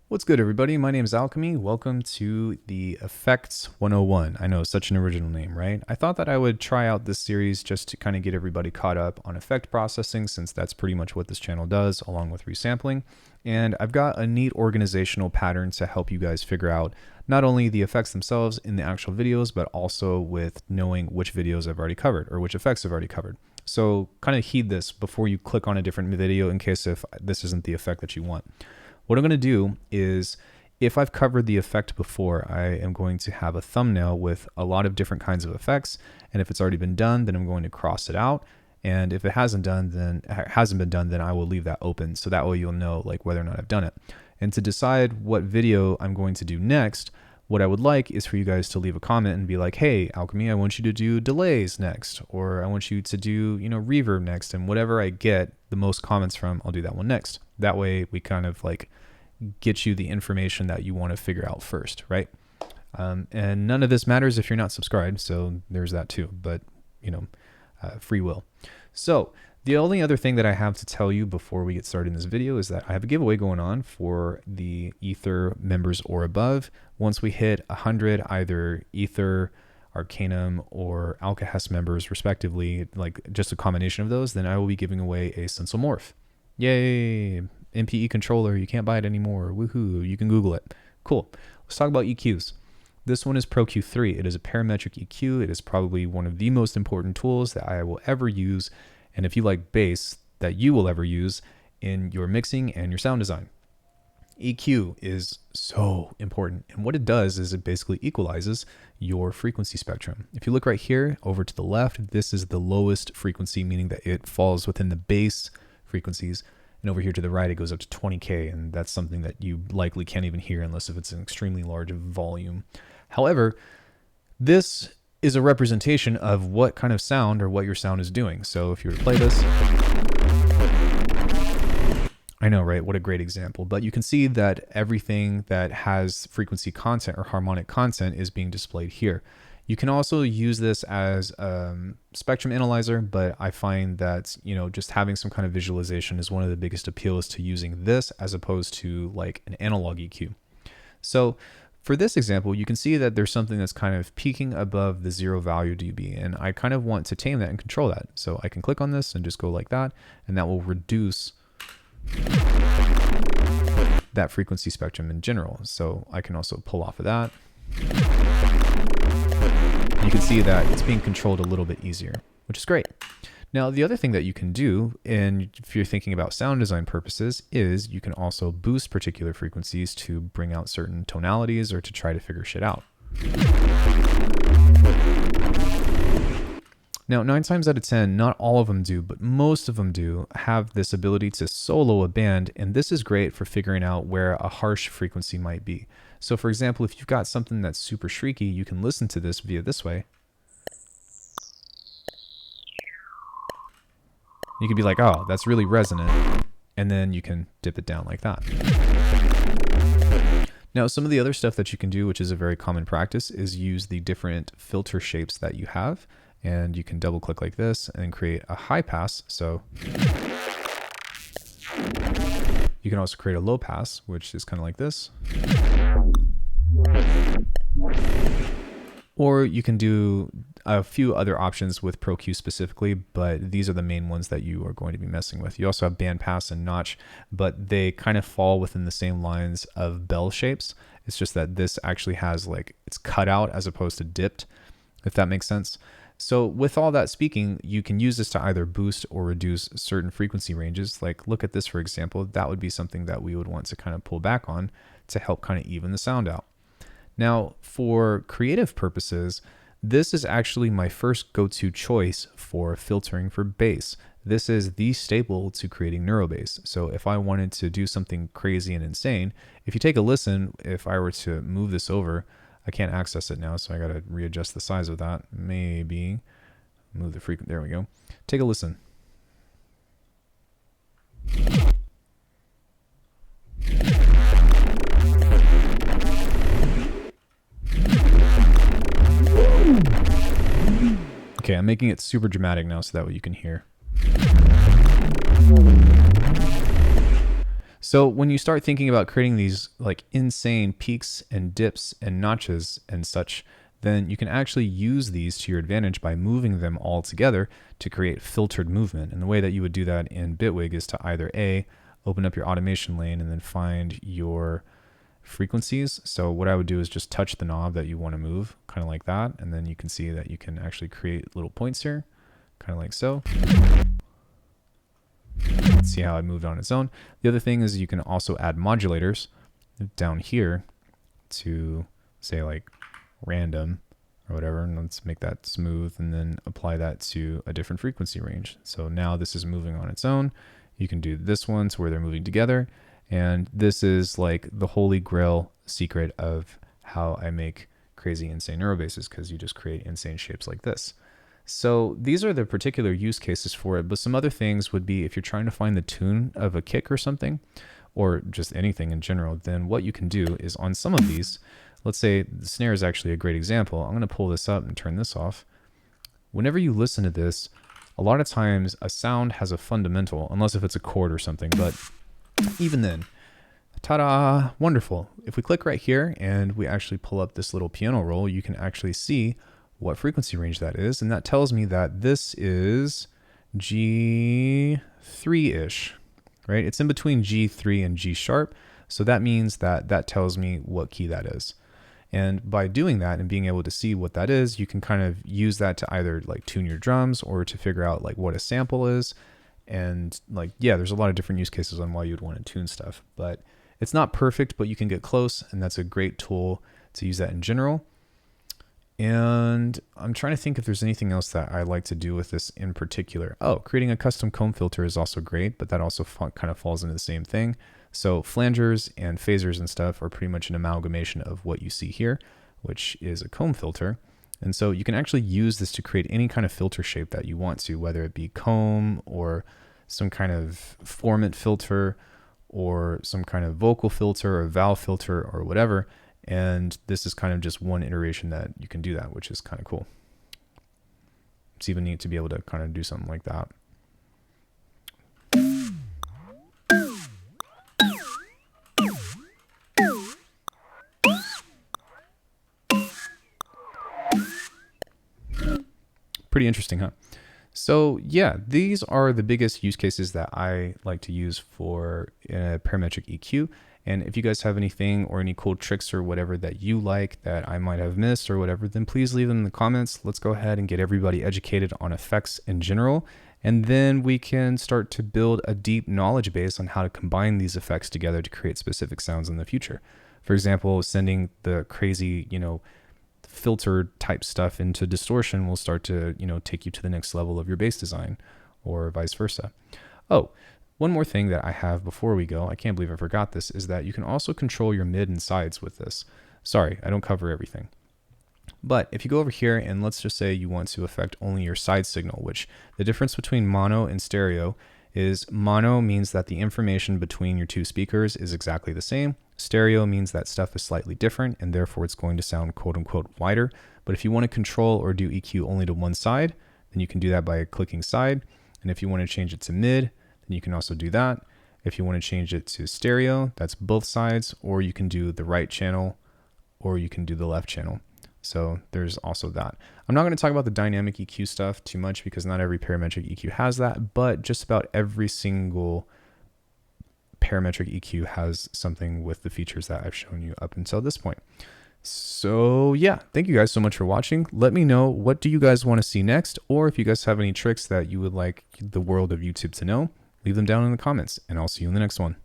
What's good, everybody? My name is Alckemy. Welcome to the Effects 101. I know, such an original name, right? I thought that I would try out this series just to kind of get everybody caught up on effect processing, since that's pretty much what this channel does, along with resampling. And I've got a neat organizational pattern to help you guys figure out not only the effects themselves in the actual videos, but also with knowing which videos I've already covered or which effects I've already covered. So kind of heed this before you click on a different video in case if this isn't the effect that you want. What I'm going to do is, if I've covered the effect before, I am going to have a thumbnail with a lot of different kinds of effects. And if it's already been done, then I'm going to cross it out. And if it hasn't been done, then I will leave that open. So that way you'll know like whether or not I've done it. And to decide what video I'm going to do next, what I would like is for you guys to leave a comment and be like, hey, Alckemy, I want you to do delays next, or I want you to do, reverb next, and whatever I get the most comments from, I'll do that one next. That way we kind of like get you the information that you want to figure out first, right? And none of this matters if you're not subscribed, so there's that too, but free will. So the only other thing that I have to tell you before we get started in this video is that I have a giveaway going on for the Ether members or above. Once we hit 100, either Ether, Arcanum, or Alcahest members respectively, like just a combination of those, then I will be giving away a Stencil Morph. Yay! MPE controller, you can't buy it anymore. Woohoo, you can Google it. Cool. Let's talk about EQs. This one is Pro Q3. It is a parametric EQ. It is probably one of the most important tools that I will ever use, and if you like bass, that you will ever use in your mixing and your sound design. EQ is so important, and what it does is it basically equalizes your frequency spectrum. If you look right here over to the left, this is the lowest frequency, meaning that it falls within the bass frequencies, and over here to the right it goes up to 20K, and that's something that you likely can't even hear unless if it's an extremely large volume. However, this is a representation of what kind of sound or what your sound is doing. So if you were to play this, I know, right? What a great example. But you can see that everything that has frequency content or harmonic content is being displayed here. You can also use this as a spectrum analyzer, but I find that, just having some kind of visualization is one of the biggest appeals to using this as opposed to like an analog EQ. So for this example, you can see that there's something that's kind of peaking above the 0 value dB, and I kind of want to tame that and control that. So I can click on this and just go like that, and that will reduce that frequency spectrum in general. So I can also pull off of that. You can see that it's being controlled a little bit easier, which is great. Now, the other thing that you can do, and if you're thinking about sound design purposes, is you can also boost particular frequencies to bring out certain tonalities or to try to figure shit out. Now, 9 times out of 10, not all of them do, but most of them do have this ability to solo a band, and this is great for figuring out where a harsh frequency might be. So for example, if you've got something that's super shrieky, you can listen to this via this way. You could be like, oh, that's really resonant. And then you can dip it down like that. Now, some of the other stuff that you can do, which is a very common practice, is use the different filter shapes that you have. And you can double click like this and create a high pass. So you can also create a low pass, which is kind of like this. Or you can do a few other options with Pro Q specifically, but these are the main ones that you are going to be messing with. You also have band pass and notch, but they kind of fall within the same lines of bell shapes. It's just that this actually has it's cut out as opposed to dipped, if that makes sense. So with all that speaking, you can use this to either boost or reduce certain frequency ranges. Like look at this, for example, that would be something that we would want to kind of pull back on to help kind of even the sound out. Now, for creative purposes, this is actually my first go-to choice for filtering for bass. This is the staple to creating neurobass. So if I wanted to do something crazy and insane, if you take a listen, if I were to move this over, I can't access it now, so I got to readjust the size of that. Maybe move the frequency. There we go. Take a listen. Okay, I'm making it super dramatic now so that way you can hear. So when you start thinking about creating these like insane peaks and dips and notches and such, then you can actually use these to your advantage by moving them all together to create filtered movement. And the way that you would do that in Bitwig is to either A, open up your automation lane and then find your frequencies. So what I would do is just touch the knob that you want to move, kind of like that. And then you can see that you can actually create little points here, kind of like so. See how it moved on its own. The other thing is you can also add modulators down here to say like random or whatever, and let's make that smooth and then apply that to a different frequency range. So now this is moving on its own. You can do this one to where they're moving together, and this is like the holy grail secret of how I make crazy insane neurobases, because you just create insane shapes like this. So these are the particular use cases for it, but some other things would be if you're trying to find the tune of a kick or something, or just anything in general, then what you can do is on some of these, let's say the snare is actually a great example. I'm going to pull this up and turn this off. Whenever you listen to this, a lot of times a sound has a fundamental, unless if it's a chord or something, but even then, ta-da, wonderful. If we click right here and we actually pull up this little piano roll, you can actually see what frequency range that is, and that tells me that this is G3-ish, right? It's in between G3 and G sharp, so that means that that tells me what key that is. And by doing that and being able to see what that is, you can kind of use that to either like tune your drums or to figure out like what a sample is. And like, yeah, there's a lot of different use cases on why you'd want to tune stuff, but it's not perfect, but you can get close, and that's a great tool to use that in general. And I'm trying to think if there's anything else that I like to do with this in particular. Oh, creating a custom comb filter is also great, but that also kind of falls into the same thing. So flangers and phasers and stuff are pretty much an amalgamation of what you see here, which is a comb filter. And so you can actually use this to create any kind of filter shape that you want to, whether it be comb or some kind of formant filter or some kind of vocal filter or valve filter or whatever. And this is kind of just one iteration that you can do that, which is kind of cool. It's even neat to be able to kind of do something like that. Pretty interesting, huh? So yeah, these are the biggest use cases that I like to use for parametric EQ. And if you guys have anything or any cool tricks or whatever that you like that I might have missed or whatever, then please leave them in the comments. Let's go ahead and get everybody educated on effects in general. And then we can start to build a deep knowledge base on how to combine these effects together to create specific sounds in the future. For example, sending the crazy, filter type stuff into distortion will start to, take you to the next level of your bass design, or vice versa. Oh, one more thing that I have before we go, I can't believe I forgot this, is that you can also control your mid and sides with this. Sorry, I don't cover everything. But if you go over here and let's just say you want to affect only your side signal, which the difference between mono and stereo is mono means that the information between your two speakers is exactly the same. Stereo means that stuff is slightly different and therefore it's going to sound quote unquote wider. But if you want to control or do EQ only to one side, then you can do that by clicking side. And if you want to change it to mid, then you can also do that. If you want to change it to stereo, that's both sides, or you can do the right channel, or you can do the left channel. So there's also that. I'm not going to talk about the dynamic EQ stuff too much because not every parametric EQ has that, but just about every single parametric EQ has something with the features that I've shown you up until this point. So yeah, thank you guys so much for watching. Let me know, what do you guys want to see next? Or if you guys have any tricks that you would like the world of YouTube to know, leave them down in the comments, and I'll see you in the next one.